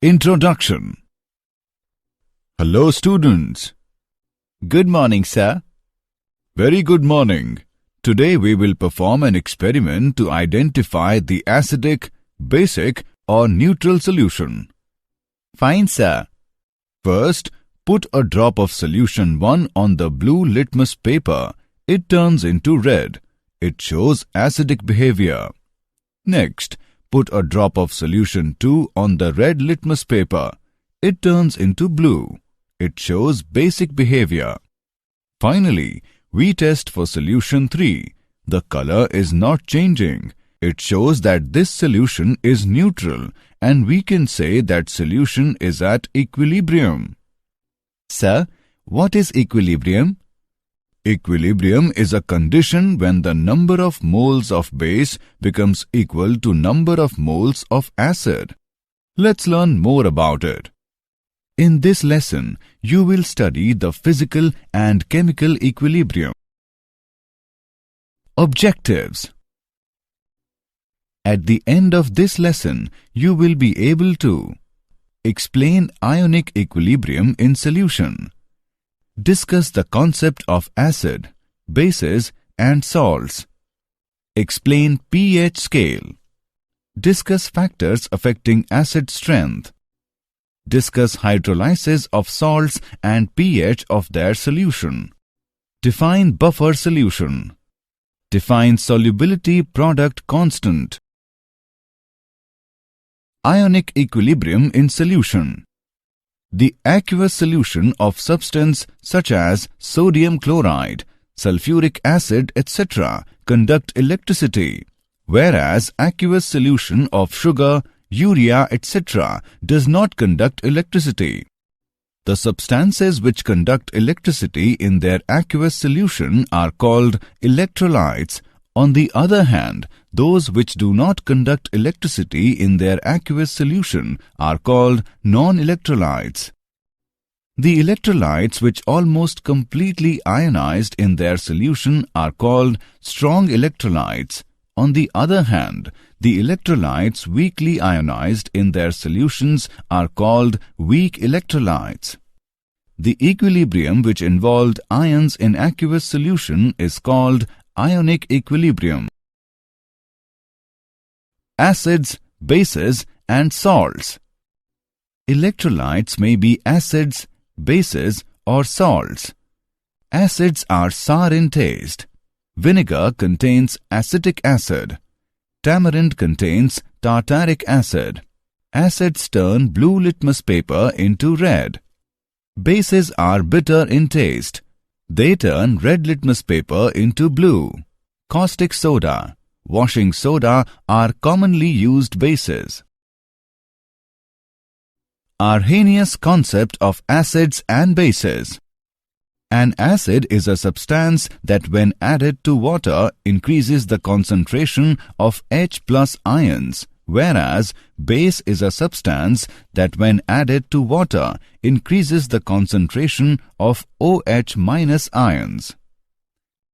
Introduction. Hello students. Good morning, sir. Very good morning. Today we will perform an experiment to identify the acidic, basic or neutral solution. Fine, sir. First, put a drop of solution 1 on the blue litmus paper. It turns into red. It shows acidic behavior. Next, put a drop of solution 2 on the red litmus paper. It turns into blue. It shows basic behavior. Finally, we test for solution 3. The color is not changing. It shows that this solution is neutral and we can say that solution is at equilibrium. Sir, what is equilibrium? Equilibrium is a condition when the number of moles of base becomes equal to number of moles of acid. Let's learn more about it. In this lesson, you will study the physical and chemical equilibrium. Objectives. At the end of this lesson, you will be able to explain ionic equilibrium in solution. Discuss the concept of acid, bases and salts. Explain pH scale. Discuss factors affecting acid strength. Discuss hydrolysis of salts and pH of their solution. Define buffer solution. Define solubility product constant. Ionic equilibrium in solution. The aqueous solution of substance such as sodium chloride, sulfuric acid, etc. conduct electricity, whereas aqueous solution of sugar, urea, etc. does not conduct electricity. The substances which conduct electricity in their aqueous solution are called electrolytes. On the other hand, those which do not conduct electricity in their aqueous solution are called non-electrolytes. The electrolytes which almost completely ionized in their solution are called strong electrolytes. On the other hand, the electrolytes weakly ionized in their solutions are called weak electrolytes. The equilibrium which involved ions in aqueous solution is called ionic equilibrium. Acids, bases and salts. Electrolytes may be acids, bases or salts. Acids are sour in taste. Vinegar contains acetic acid. Tamarind contains tartaric acid. Acids turn blue litmus paper into red. Bases are bitter in taste. They turn red litmus paper into blue. Caustic soda, washing soda are commonly used bases. Arrhenius concept of acids and bases. An acid is a substance that when added to water increases the concentration of H+ ions, whereas base is a substance that when added to water increases the concentration of OH- ions.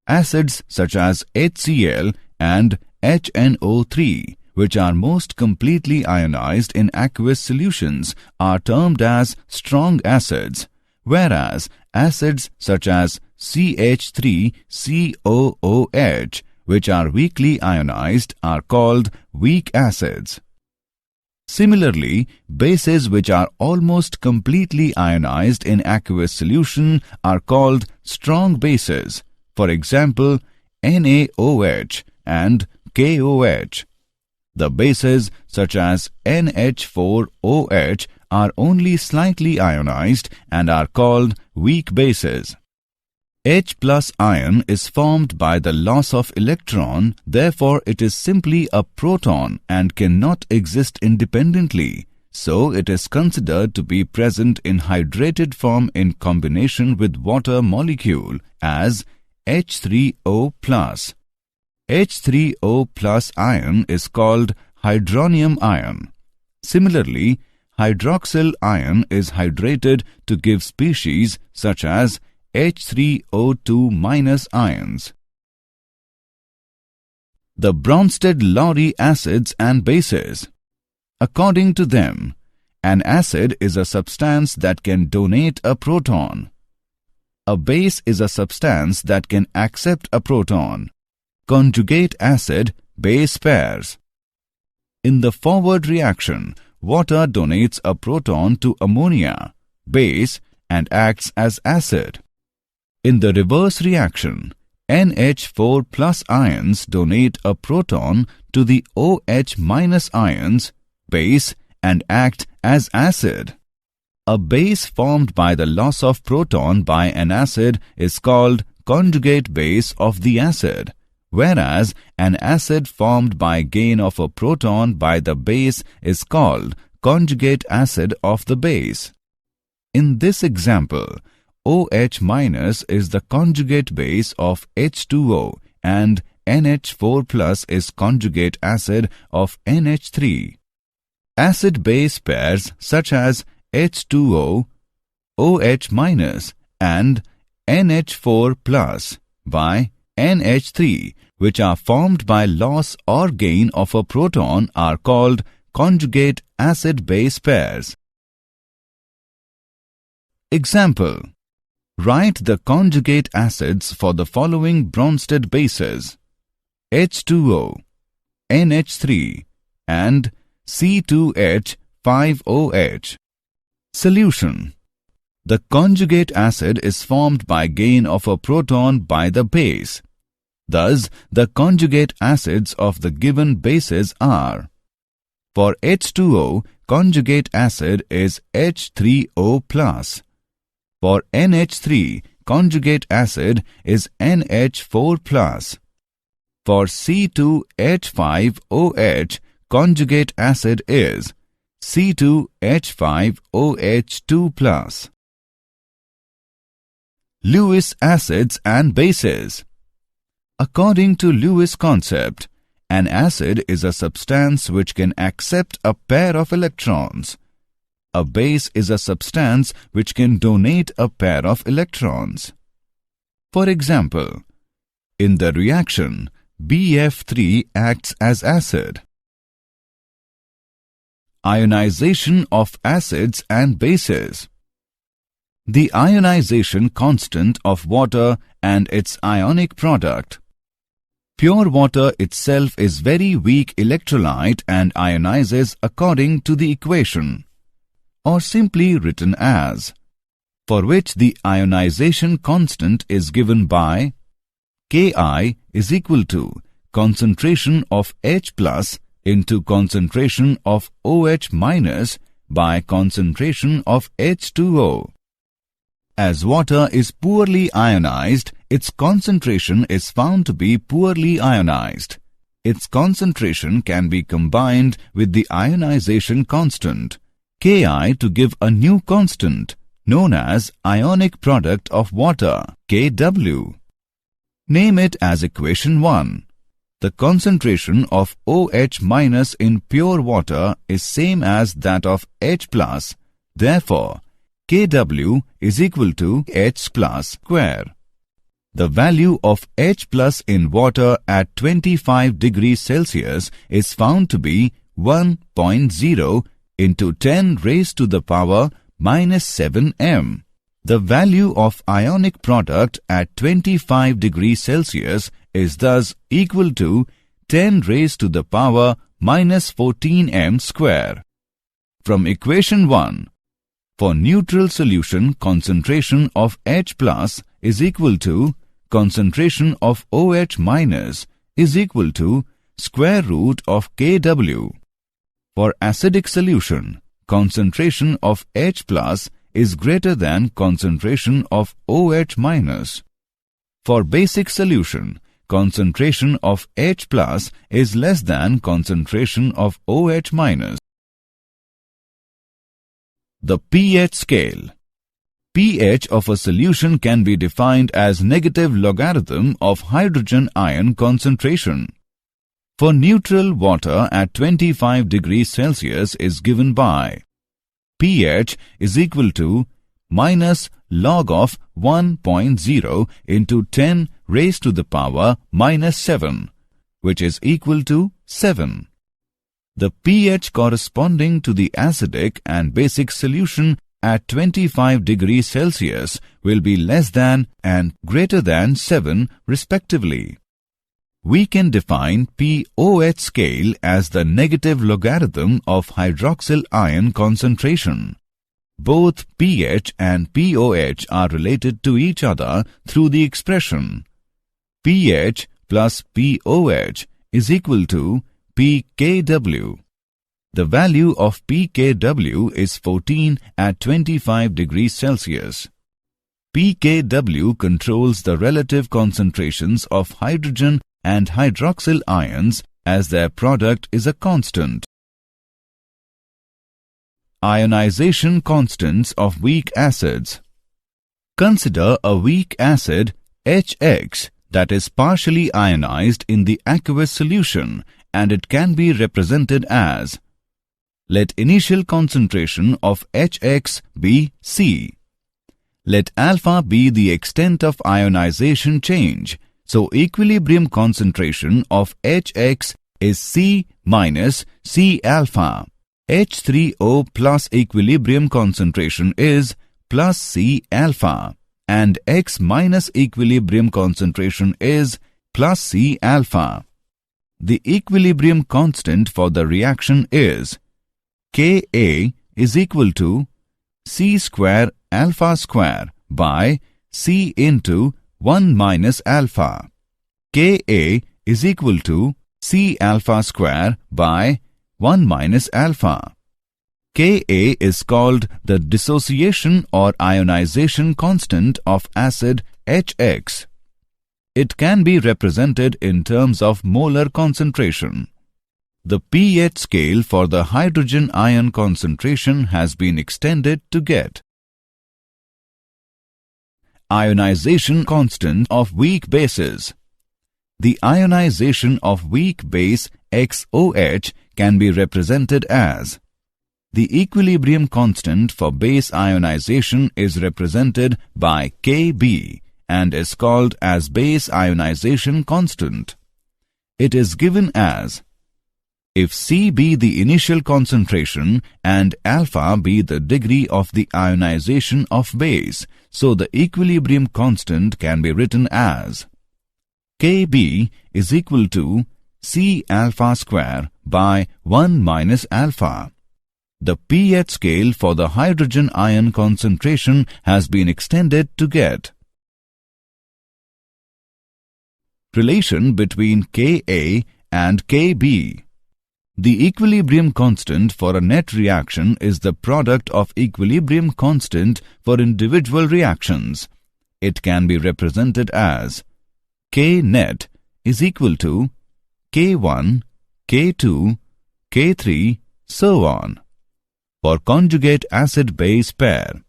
Acids such as HCl and HNO3, which are most completely ionized in aqueous solutions, are termed as strong acids, whereas acids such as CH3COOH, which are weakly ionized, are called weak acids. Similarly, bases which are almost completely ionized in aqueous solution are called strong bases. For example, NaOH and KOH. The bases such as NH4OH are only slightly ionized and are called weak bases. H+ ion is formed by the loss of electron, therefore it is simply a proton and cannot exist independently. So it is considered to be present in hydrated form in combination with water molecule as H3O+. H3O+ ion is called hydronium ion. Similarly, hydroxyl ion is hydrated to give species such as H3O2- ions. The Bronsted-Lowry acids and bases. According to them, An acid is a substance that can donate a proton. A base is a substance that can accept a proton. Conjugate acid-base pairs. In the forward reaction, water donates a proton to ammonia, base, and acts as acid. In the reverse reaction, NH4 plus ions donate a proton to the OH minus ions, base, and act as acid. A base formed by the loss of proton by an acid is called conjugate base of the acid, whereas an acid formed by gain of a proton by the base is called conjugate acid of the base. In this example, OH minus is the conjugate base of H2O and NH4 plus is conjugate acid of NH3. Acid-base pairs such as H2O, OH minus and NH4 plus by NH3, which are formed by loss or gain of a proton, are called conjugate acid-base pairs. Example: write the conjugate acids for the following Bronsted bases: H2O, NH3 and C2H5OH. Solution: the conjugate acid is formed by gain of a proton by the base. Thus, the conjugate acids of the given bases are: for H2O, conjugate acid is H3O+. For NH3, conjugate acid is NH4+. For C2H5OH, conjugate acid is C2H5OH2+. Lewis acids and bases. According to Lewis concept, an acid is a substance which can accept a pair of electrons. A base is a substance which can donate a pair of electrons. For example, in the reaction, BF3 acts as acid. Ionization of acids and bases. The ionization constant of water and its ionic product. Pure water itself is very weak electrolyte and ionizes according to the equation, or simply written as, for which the ionization constant is given by Ki is equal to concentration of H plus into concentration of OH minus by concentration of H2O. As water is poorly ionized, its concentration is found to be poorly ionized. Its concentration can be combined with the ionization constant, Ki, to give a new constant, known as Ionic product of water, Kw. Name it as equation 1. The concentration of OH minus in pure water is same as that of H plus. Therefore, Kw is equal to H plus square. The value of H plus in water at 25 degrees Celsius is found to be 1.0 into 10 raised to the power minus 7 m. The value of ionic product at 25 degrees Celsius is thus equal to 10 raised to the power minus 14 m square. From equation 1, for neutral solution, concentration of H plus is equal to concentration of OH minus is equal to square root of Kw. For acidic solution, concentration of H plus is greater than concentration of OH minus. For basic solution, concentration of H plus is less than concentration of OH minus. The pH scale. pH of a solution can be defined as negative logarithm of hydrogen ion concentration. For neutral water at 25 degrees Celsius is given by pH is equal to minus log of 1.0 into 10 raised to the power minus 7, which is equal to 7. The pH corresponding to the acidic and basic solution at 25 degrees Celsius will be less than and greater than 7 respectively. We can define pOH scale as the negative logarithm of hydroxyl ion concentration. Both pH and pOH are related to each other through the expression pH plus pOH is equal to pKw. The value of pKw is 14 at 25 degrees Celsius. pKw controls the relative concentrations of hydrogen and hydroxyl ions as their product is a constant. Ionization constants of weak acids. Consider a weak acid HX that is partially ionized in the aqueous solution, and it can be represented as: let initial concentration of HX be C. Let alpha be the extent of ionization change. So equilibrium concentration of HX is C minus C alpha. H3O plus equilibrium concentration is plus C alpha, and X minus equilibrium concentration is plus C alpha. The equilibrium constant for the reaction is Ka is equal to C square alpha square by C into 1 minus alpha. Ka is equal to C alpha square by 1 minus alpha. Ka is called the dissociation or ionization constant of acid HX. It can be represented in terms of molar concentration. The pH scale for the hydrogen ion concentration has been extended to get ionization constant of weak bases. The ionization of weak base XOH can be represented as: the equilibrium constant for base ionization is represented by Kb and is called as base ionization constant. It is given as: if C be the initial concentration and alpha be the degree of the ionization of base, so the equilibrium constant can be written as Kb is equal to C alpha square by 1 minus alpha. The pH scale for the hydrogen ion concentration has been extended to get relation between Ka and Kb. The equilibrium constant for a net reaction is the product of equilibrium constant for individual reactions. It can be represented as K net is equal to K1, K2, K3, so on. For conjugate acid-base pair,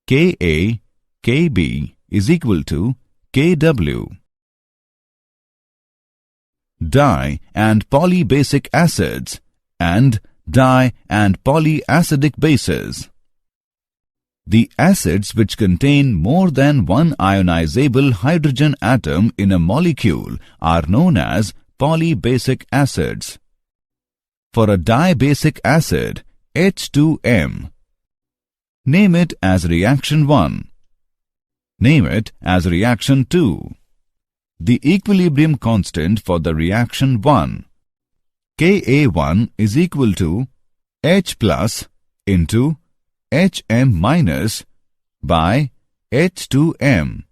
Ka, Kb is equal to Kw. Di- and polybasic acids and di- and polyacidic bases. The acids which contain more than one ionizable hydrogen atom in a molecule are known as polybasic acids. For a dibasic acid, H2M, name it as reaction 1. Name it as reaction 2. The equilibrium constant for the reaction 1, Ka1 is equal to H plus into Hm minus by H2M.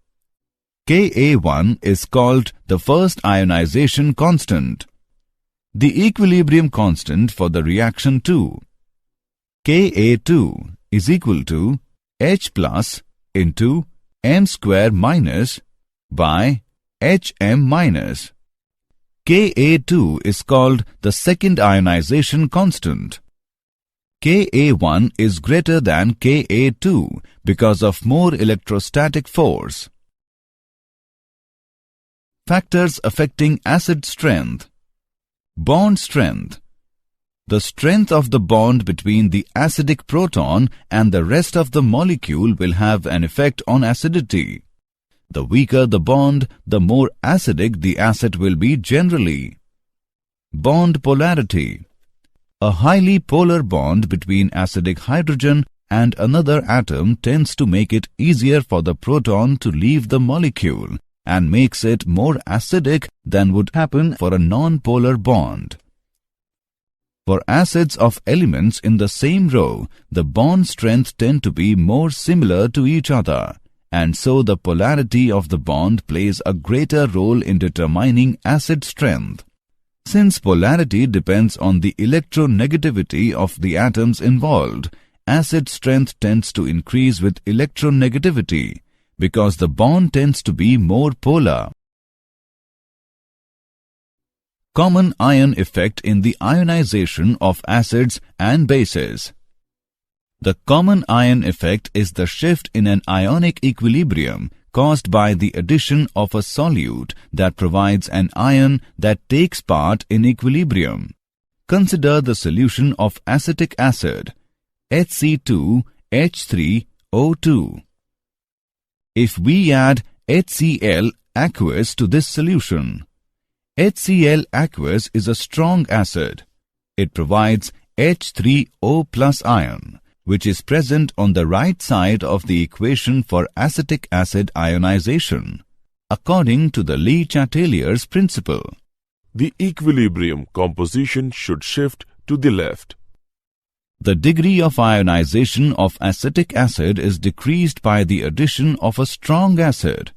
Ka1 is called the first ionization constant. The equilibrium constant for the reaction 2, Ka2 is equal to H plus into M square minus by Hm minus. Ka2 is called the second ionization constant. Ka1 is greater than Ka2 because of more electrostatic force. Factors affecting acid strength. Bond strength. The strength of the bond between the acidic proton and the rest of the molecule will have an effect on acidity. The weaker the bond, the more acidic the acid will be generally. Bond polarity. A highly polar bond between acidic hydrogen and another atom tends to make it easier for the proton to leave the molecule and makes it more acidic than would happen for a non-polar bond. For acids of elements in the same row, the bond strength tend to be more similar to each other, and so the polarity of the bond plays a greater role in determining acid strength. Since polarity depends on the electronegativity of the atoms involved, acid strength tends to increase with electronegativity because the bond tends to be more polar. Common ion effect in the ionization of acids and bases. The common ion effect is the shift in an ionic equilibrium caused by the addition of a solute that provides an ion that takes part in equilibrium. Consider the solution of acetic acid, HC2H3O2. If we add HCl aqueous to this solution, HCl aqueous is a strong acid. It provides H3O plus ion, which is present on the right side of the equation for acetic acid ionization, according to the Le-Chatelier's principle. The equilibrium composition should shift to the left. The degree of ionization of acetic acid is decreased by the addition of a strong acid.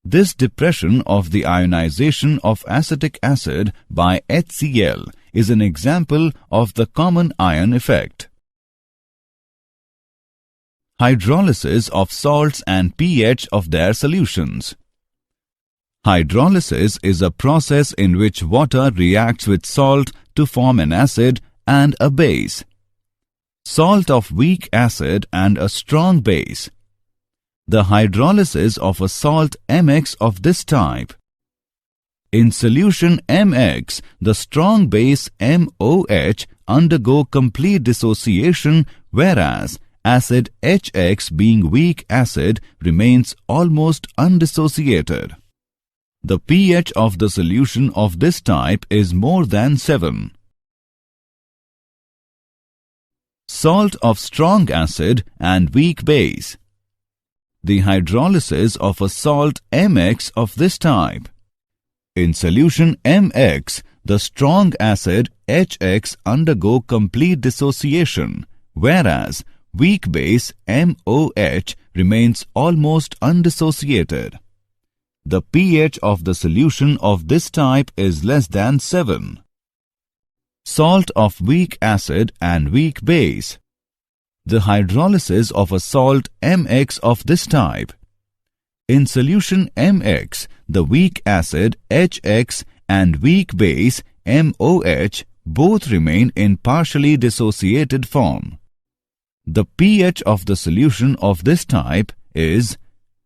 This depression of the ionization of acetic acid by HCl is an example of the common ion effect. Hydrolysis of salts and pH of their solutions. Hydrolysis is a process in which water reacts with salt to form an acid and a base. Salt of weak acid and a strong base. The hydrolysis of a salt MX of this type. In solution MX, the strong base MOH undergo complete dissociation, whereas acid HX, being weak acid, remains almost undissociated. The pH of the solution of this type is more than 7. Salt of strong acid and weak base. The hydrolysis of a salt MX of this type. In solution MX, the strong acid HX undergo complete dissociation, whereas weak base MOH remains almost undissociated. The pH of the solution of this type is less than 7. Salt of weak acid and weak base. The hydrolysis of a salt MX of this type. In solution MX, the weak acid HX and weak base MOH both remain in partially dissociated form. The pH of the solution of this type is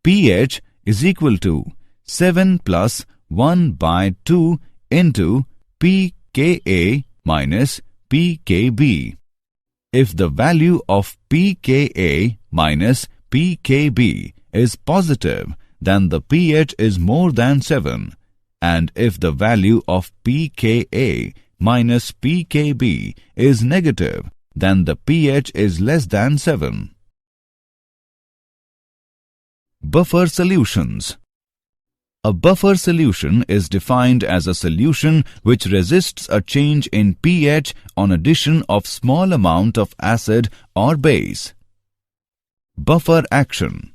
pH is equal to 7 plus 1 by 2 into pKa minus pKb. If the value of pKa minus pKb is positive, then the pH is more than 7, and if the value of pKa minus pKb is negative, then the pH is less than 7. Buffer solutions. A buffer solution is defined as a solution which resists a change in pH on addition of small amount of acid or base. Buffer action.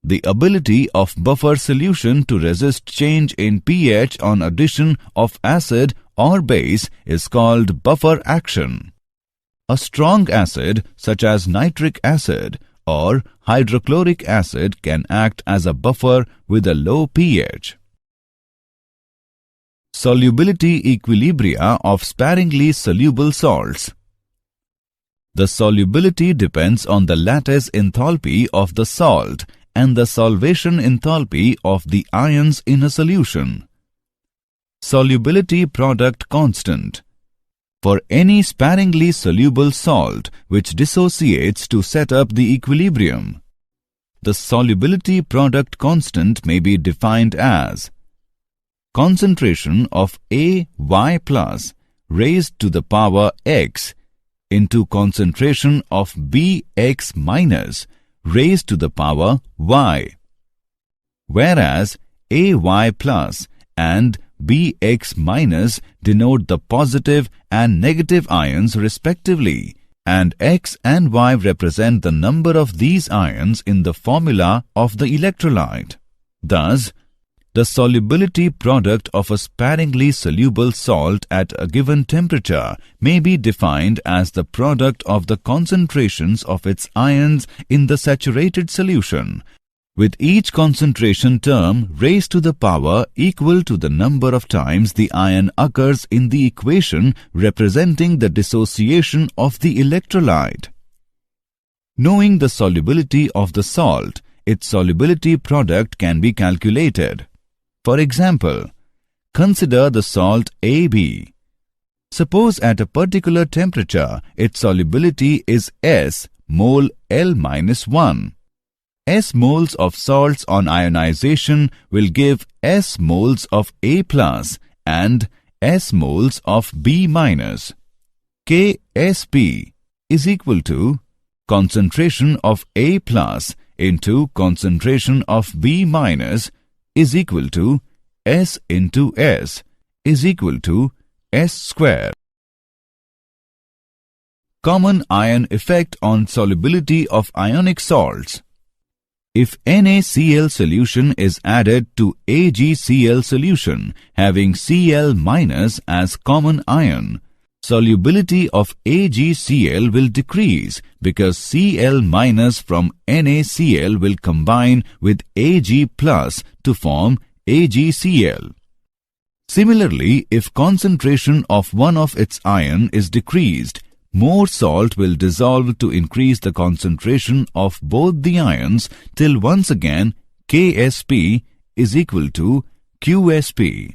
The ability of buffer solution to resist change in pH on addition of acid or base is called buffer action. A strong acid such as nitric acid or hydrochloric acid can act as a buffer with a low pH. Solubility equilibria of sparingly soluble salts. The solubility depends on the lattice enthalpy of the salt and the solvation enthalpy of the ions in a solution. Solubility product constant. For any sparingly soluble salt which dissociates to set up the equilibrium, the solubility product constant may be defined as concentration of AY plus raised to the power x into concentration of Bx minus raised to the power y, whereas Ay plus and Bx minus denote the positive and negative ions respectively, and X and Y represent the number of these ions in the formula of the electrolyte. Thus, the solubility product of a sparingly soluble salt at a given temperature may be defined as the product of the concentrations of its ions in the saturated solution, with each concentration term raised to the power equal to the number of times the ion occurs in the equation representing the dissociation of the electrolyte. Knowing the solubility of the salt, its solubility product can be calculated. For example, consider the salt AB. Suppose at a particular temperature, its solubility is S mole L-1. S moles of salts on ionization will give S moles of A plus and S moles of B minus. KSP is equal to concentration of A plus into concentration of B minus is equal to S into S is equal to S square. Common ion effect on solubility of ionic salts. If NaCl solution is added to AgCl solution having Cl minus as common ion, solubility of AgCl will decrease because Cl minus from NaCl will combine with Ag plus to form AgCl. Similarly, if concentration of one of its ion is decreased, more salt will dissolve to increase the concentration of both the ions till once again KSP is equal to QSP.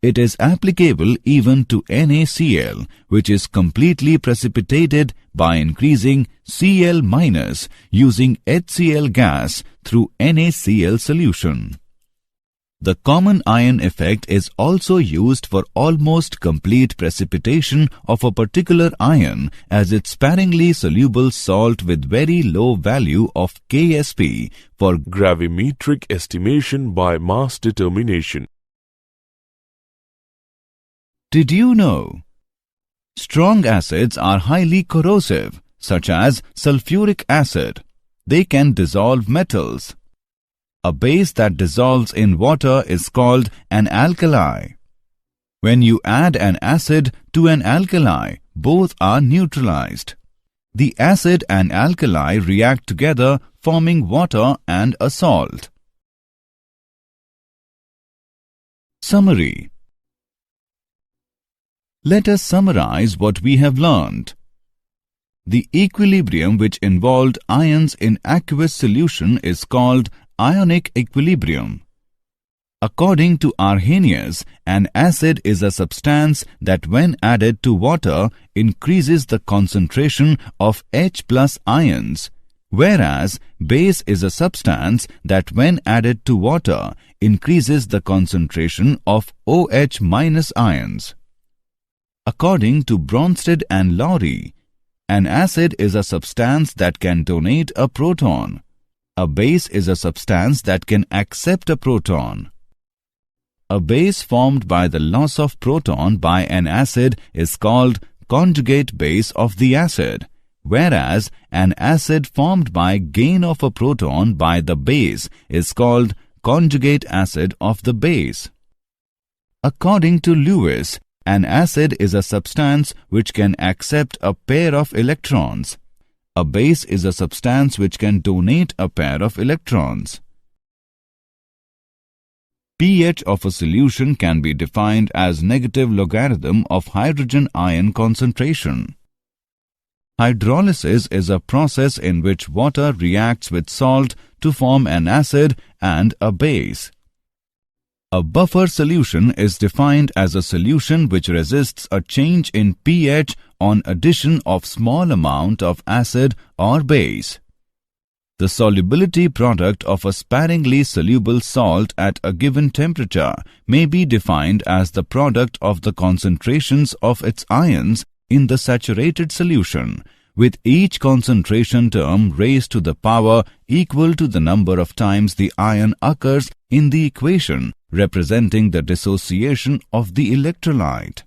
It is applicable even to NaCl, which is completely precipitated by increasing Cl minus using HCl gas through NaCl solution. The common ion effect is also used for almost complete precipitation of a particular ion as its sparingly soluble salt with very low value of KSP for gravimetric estimation by mass determination. Did you know? Strong acids are highly corrosive, such as sulfuric acid. They can dissolve metals. A base that dissolves in water is called an alkali. When you add an acid to an alkali, both are neutralized. The acid and alkali react together, forming water and a salt. Summary. Let us summarize what we have learned. The equilibrium which involved ions in aqueous solution is called Ionic equilibrium. According to Arrhenius, an acid is a substance that when added to water increases the concentration of H plus ions, whereas base is a substance that when added to water increases the concentration of OH minus ions. According to Bronsted and Lowry, an acid is a substance that can donate a proton. A base is a substance that can accept a proton. A base formed by the loss of proton by an acid is called conjugate base of the acid, whereas an acid formed by gain of a proton by the base is called conjugate acid of the base. According to Lewis, an acid is a substance which can accept a pair of electrons. A base is a substance which can donate a pair of electrons. pH of a solution can be defined as negative logarithm of hydrogen ion concentration. Hydrolysis is a process in which water reacts with salt to form an acid and a base. A buffer solution is defined as a solution which resists a change in pH on addition of small amount of acid or base. The solubility product of a sparingly soluble salt at a given temperature may be defined as the product of the concentrations of its ions in the saturated solution, with each concentration term raised to the power equal to the number of times the ion occurs in the equation representing the dissociation of the electrolyte.